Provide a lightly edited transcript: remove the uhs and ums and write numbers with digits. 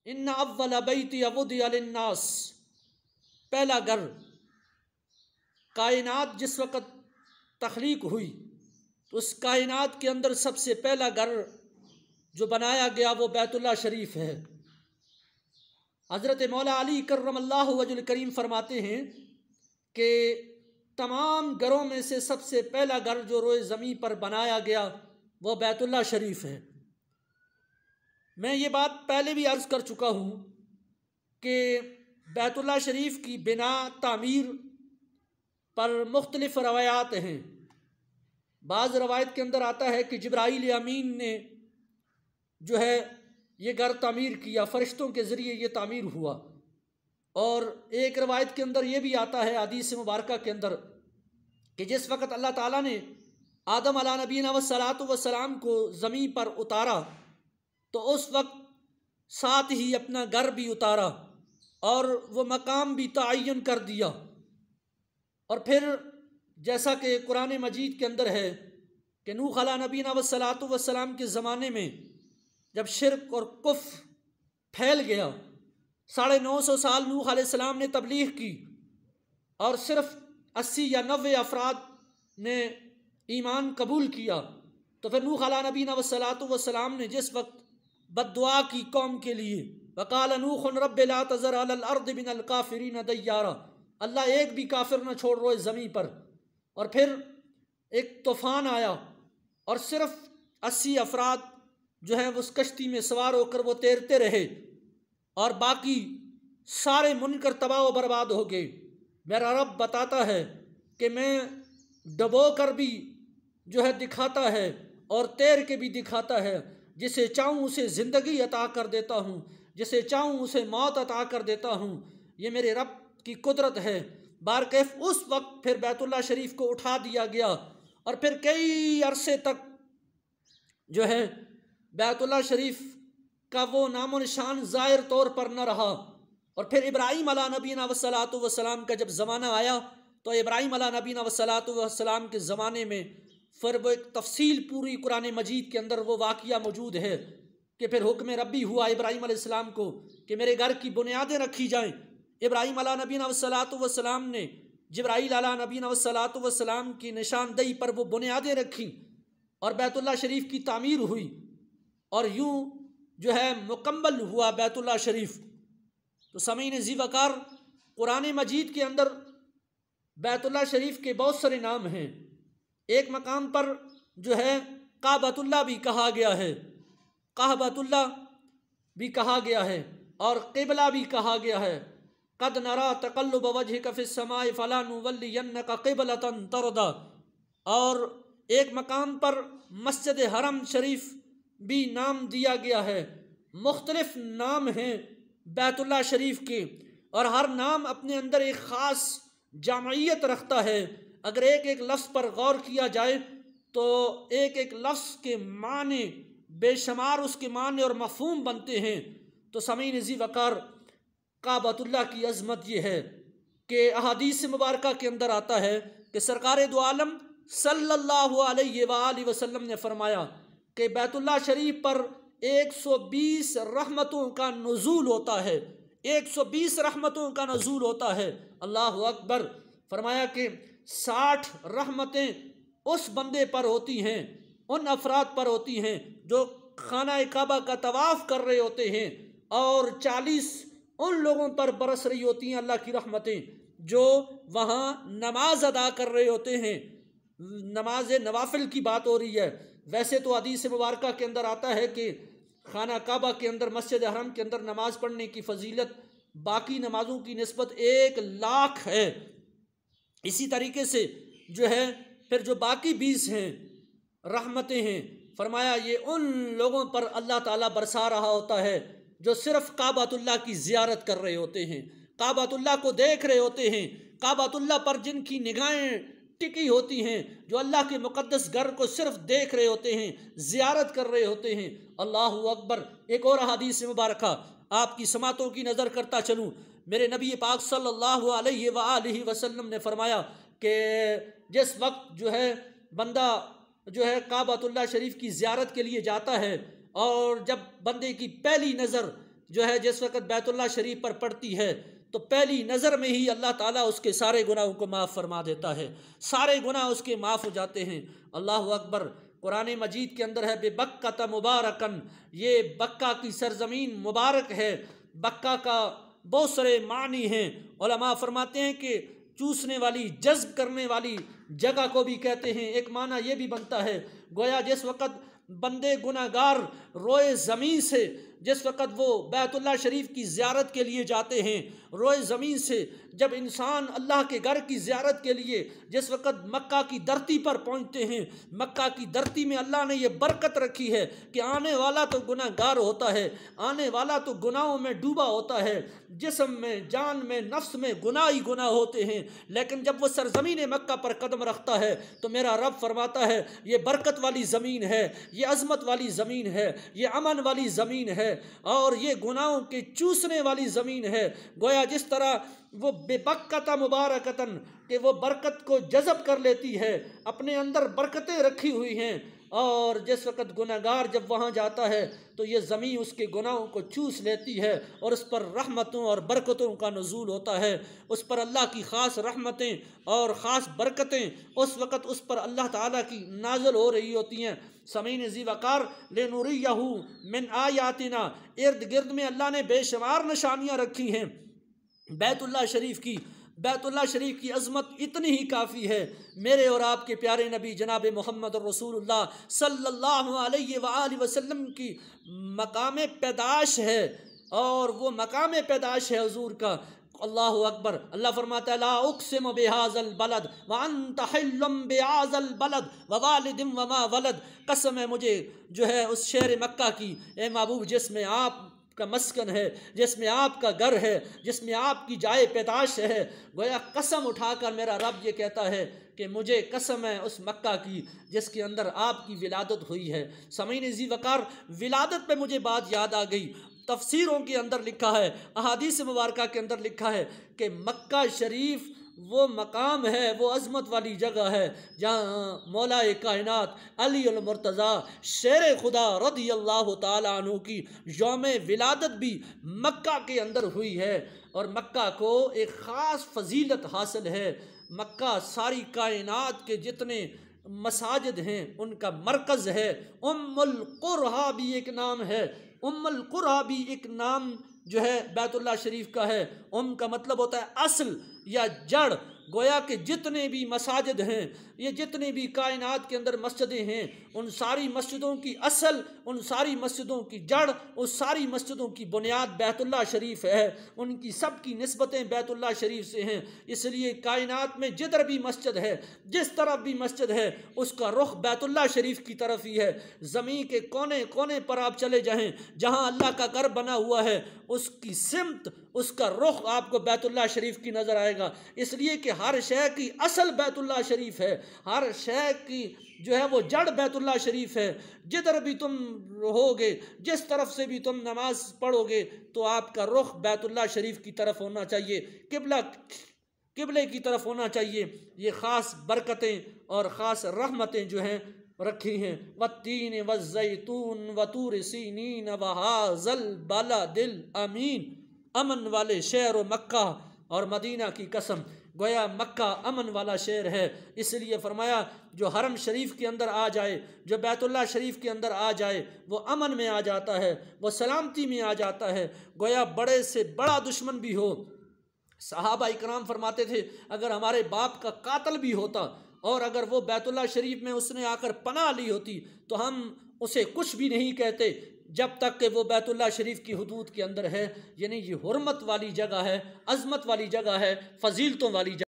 ان اول بیت وضع للناس، پہلا گھر کائنات جس وقت تخلیق ہوئی تو اس کائنات کے اندر سب سے پہلا گھر جو بنایا گیا وہ بیت اللہ شریف ہے۔ حضرت مولا علی کرم اللہ وجہ الکریم فرماتے ہیں کہ تمام گھروں میں سے سب سے پہلا گھر جو روئے زمین پر بنایا گیا وہ بیت اللہ شریف ہے۔ میں یہ بات پہلے بھی عرض کر چکا ہوں کہ بیت اللہ شریف کی بنا تعمیر پر مختلف روایات ہیں۔ بعض روایت کے اندر آتا ہے کہ جبرائیل امین نے جو ہے یہ گھر تعمیر کیا، فرشتوں کے ذریعے یہ تعمیر ہوا۔ اور ایک روایت کے اندر یہ بھی آتا ہے حدیث مبارکہ کے اندر کہ جس وقت اللہ تعالیٰ نے آدم علیہ نبینا والسلام کو زمین پر اتارا تو اس وقت ساتھ ہی اپنا گھر بھی اتارا اور وہ مقام بھی تعین کر دیا۔ اور پھر جیسا کہ قرآن مجید کے اندر ہے کہ نوح علیہ نبینا والسلام کے زمانے میں جب شرک اور کفر پھیل گیا، 950 سال نوح علیہ السلام نے تبلیغ کی اور صرف 80 یا 90 افراد نے ایمان قبول کیا، تو پھر نوح علیہ نبینا والسلام نے جس وقت بد دعا کی قوم کے لیے، وقال نوح رب لا تذر علی الارض من الکافرین دیارا، اللہ ایک بھی کافر نہ چھوڑ روئے زمین پر، اور پھر ایک طوفان آیا اور صرف 80 افراد جو ہیں اس کشتی میں سوار ہو کر وہ تیرتے رہے اور باقی سارے منکر تباہ و برباد ہو گئے۔ میرا رب بتاتا ہے کہ میں ڈبو کر بھی جو ہے دکھاتا ہے اور تیر کے بھی دکھاتا ہے، جسے چاہوں اسے زندگی عطا کر دیتا ہوں، جسے چاہوں اسے موت عطا کر دیتا ہوں، یہ میرے رب کی قدرت ہے۔ بارکیف اس وقت پھر بیت اللہ شریف کو اٹھا دیا گیا اور پھر کئی عرصے تک جو ہے بیت اللہ شریف کا وہ نام و نشان ظاہر طور پر نہ رہا۔ اور پھر ابراہیم علیہ نبینا والسلام کا جب زمانہ آیا تو ابراہیم علیہ نبینا والسلام کے زمانے میں پھر وہ ایک تفصیل پوری قرآن مجید کے اندر وہ واقعہ موجود ہے کہ پھر حکم ربی ہوا ابراہیم علیہ السلام کو کہ میرے گھر کی بنیادیں رکھی جائیں۔ ابراہیم علیہ نبینا والسلام نے جبرائیل علیہ نبینا والسلام کی نشاندہی پر وہ بنیادیں رکھی اور بیت اللہ شریف کی تعمیر ہوئی اور یوں جو ہے مکمل ہوا بیت اللہ شریف۔ تو سامعین ذی وقار، قرآن مجید کے اندر بیت اللہ شریف کے بہت سارے نام ہیں۔ ایک مقام پر جو ہے کعبۃ اللہ بھی کہا گیا ہے، کعبۃ اللہ بھی کہا گیا ہے اور قبلہ بھی کہا گیا ہے۔ قد نرا تقلب وجهك في السماء فلنولينك قبلة ترضى، اور ایک مقام پر مسجد حرم شریف بھی نام دیا گیا ہے۔ مختلف نام ہیں بیت اللہ شریف کے اور ہر نام اپنے اندر ایک خاص جامعیت رکھتا ہے۔ اگر ایک ایک لفظ پر غور کیا جائے تو ایک ایک لفظ کے معنی بے شمار اس کے معنی اور مفہوم بنتے ہیں۔ تو سامعین ذی وقار، کعبۃ اللہ کی عظمت یہ ہے کہ احادیث مبارکہ کے اندر آتا ہے کہ سرکار دو عالم صلی اللہ علیہ وآلہ وسلم نے فرمایا کہ بیت اللہ شریف پر 120 رحمتوں کا نزول ہوتا ہے، 120 رحمتوں کا نزول ہوتا ہے۔ اللہ اکبر! فرمایا کہ 60 رحمتیں اس بندے پر ہوتی ہیں، ان افراد پر ہوتی ہیں جو خانہ کعبہ کا طواف کر رہے ہوتے ہیں، اور 40 ان لوگوں پر برس رہی ہوتی ہیں اللہ کی رحمتیں جو وہاں نماز ادا کر رہے ہوتے ہیں۔ نماز نوافل کی بات ہو رہی ہے۔ ویسے تو حدیث مبارکہ کے اندر آتا ہے کہ خانہ کعبہ کے اندر مسجد حرم کے اندر نماز پڑھنے کی فضیلت باقی نمازوں کی نسبت 1,00,000 ہے۔ اسی طریقے سے جو ہے پھر جو باقی 20 ہیں رحمتیں ہیں، فرمایا یہ ان لوگوں پر اللہ تعالیٰ برسا رہا ہوتا ہے جو صرف کعبۃ اللہ کی زیارت کر رہے ہوتے ہیں، کعبۃ اللہ کو دیکھ رہے ہوتے ہیں، کعبۃ اللہ پر جن کی نگاہیں ٹکی ہوتی ہیں، جو اللہ کے مقدس گھر کو صرف دیکھ رہے ہوتے ہیں، زیارت کر رہے ہوتے ہیں۔ اللہ اکبر! ایک اور حدیث مبارکہ آپ کی سماعتوں کی نظر کرتا چلوں، میرے نبی پاک صلی اللہ علیہ وآلہ وسلم نے فرمایا کہ جس وقت جو ہے بندہ جو ہے کعبۃ اللہ شریف کی زیارت کے لیے جاتا ہے اور جب بندے کی پہلی نظر جو ہے جس وقت بیت اللہ شریف پر پڑتی ہے تو پہلی نظر میں ہی اللہ تعالیٰ اس کے سارے گناہوں کو معاف فرما دیتا ہے، سارے گناہ اس کے معاف ہو جاتے ہیں۔ اللہ اکبر۔ قرآن مجید کے اندر ہے بے بکۃ مبارکن، یہ بکہ کی سرزمین مبارک ہے۔ بکہ کا بہت سارے معنی ہیں، علماء فرماتے ہیں کہ چوسنے والی، جذب کرنے والی جگہ کو بھی کہتے ہیں۔ ایک معنی یہ بھی بنتا ہے گویا جس وقت بندے گناہ گار روئے زمین سے، جس وقت وہ بیت اللہ شریف کی زیارت کے لیے جاتے ہیں، روئے زمین سے جب انسان اللہ کے گھر کی زیارت کے لیے جس وقت مکہ کی دھرتی پر پہنچتے ہیں، مکہ کی دھرتی میں اللہ نے یہ برکت رکھی ہے کہ آنے والا تو گناہ گار ہوتا ہے، آنے والا تو گناہوں میں ڈوبا ہوتا ہے، جسم میں، جان میں، نفس میں گناہ ہی گناہ ہوتے ہیں، لیکن جب وہ سرزمین مکہ پر قدم رکھتا ہے تو میرا رب فرماتا ہے یہ برکت والی زمین ہے، یہ عظمت والی زمین ہے، یہ امن والی زمین ہے، اور یہ گناہوں کے چوسنے والی زمین ہے۔ گویا جس طرح وہ بے بکۃ مبارکتن کہ وہ برکت کو جذب کر لیتی ہے، اپنے اندر برکتیں رکھی ہوئی ہیں، اور جس وقت گناہ گار جب وہاں جاتا ہے تو یہ زمین اس کے گناہوں کو چوس لیتی ہے اور اس پر رحمتوں اور برکتوں کا نزول ہوتا ہے، اس پر اللہ کی خاص رحمتیں اور خاص برکتیں اس وقت اس پر اللہ تعالیٰ کی نازل ہو رہی ہوتی ہیں۔ سامعین ذی وقار، لنریہ من آیاتنا، ارد گرد میں اللہ نے بے شمار نشانیاں رکھی ہیں بیت اللہ شریف کی۔ بیت اللہ شریف کی عظمت اتنی ہی کافی ہے، میرے اور آپ کے پیارے نبی جناب محمد رسول اللہ صلی اللہ علیہ وآلہ وسلم کی مقام پیدائش ہے، اور وہ مقام پیدائش ہے حضور کا۔ اللہ اکبر۔ اللہ فرماتا ہے لا اقسم بہذا البلد وانت حل بہذا البلد ووالد وما ولد، قسم ہے مجھے جو ہے اس شہر مکہ کی اے محبوب جس میں آپ کا مسکن ہے، جس میں آپ کا گھر ہے، جس میں آپ کی جائے پیدائش ہے۔ گویا قسم اٹھا کر میرا رب یہ کہتا ہے کہ مجھے قسم ہے اس مکہ کی جس کے اندر آپ کی ولادت ہوئی ہے۔ سامعین ذی وقار، ولادت پہ مجھے بات یاد آ گئی۔ تفسیروں کے اندر لکھا ہے، احادیث مبارکہ کے اندر لکھا ہے کہ مکہ شریف وہ مقام ہے، وہ عظمت والی جگہ ہے جہاں مولا کائنات علی المرتضیٰ شیر خدا رضی اللہ تعالیٰ عنہ کی یوم ولادت بھی مکہ کے اندر ہوئی ہے، اور مکہ کو ایک خاص فضیلت حاصل ہے۔ مکہ ساری کائنات کے جتنے مساجد ہیں ان کا مرکز ہے۔ ام القرى بھی ایک نام ہے، ام القرى بھی ایک نام جو ہے بیت اللہ شریف کا ہے۔ ام کا مطلب ہوتا ہے اصل یا جڑ۔ گویا کہ جتنے بھی مساجد ہیں، یہ جتنے بھی کائنات کے اندر مسجدیں ہیں، ان ساری مسجدوں کی اصل، ان ساری مسجدوں کی جڑ، اس ساری مسجدوں کی بنیاد بیت اللہ شریف ہے، ان کی سب کی نسبتیں بیت اللہ شریف سے ہیں۔ اس لیے کائنات میں جدھر بھی مسجد ہے، جس طرف بھی مسجد ہے، اس کا رخ بیت اللہ شریف کی طرف ہی ہے۔ زمین کے کونے کونے پر آپ چلے جائیں، جہاں اللہ کا گھر بنا ہوا ہے، اس کی سمت، اس کا رخ آپ کو بیت اللہ شریف کی نظر آئے گا، اس لیے کہ ہر شے کی اصل بیت اللہ شریف ہے، ہر شے کی جو ہے وہ جڑ بیت اللہ شریف ہے۔ جدھر بھی تم رہو گے، جس طرف سے بھی تم نماز پڑھو گے، تو آپ کا رخ بیت اللہ شریف کی طرف ہونا چاہیے، قبلے کی طرف ہونا چاہیے۔ یہ خاص برکتیں اور خاص رحمتیں جو ہیں رکھی ہیں۔ والتین والزیتون وطور سینین وہذا البلد الامین، امن والے شہر و مکہ اور مدینہ کی قسم۔ گویا مکہ امن والا شہر ہے، اس لیے فرمایا جو حرم شریف کے اندر آ جائے، جو بیت اللہ شریف کے اندر آ جائے، وہ امن میں آ جاتا ہے، وہ سلامتی میں آ جاتا ہے۔ گویا بڑے سے بڑا دشمن بھی ہو، صحابہ اکرام فرماتے تھے اگر ہمارے باپ کا قاتل بھی ہوتا اور اگر وہ بیت اللہ شریف میں اس نے آ کر پناہ لی ہوتی تو ہم اسے کچھ بھی نہیں کہتے جب تک کہ وہ بیت اللہ شریف کی حدود کے اندر ہے۔ یعنی یہ حرمت والی جگہ ہے، عظمت والی جگہ ہے، فضیلتوں والی جگہ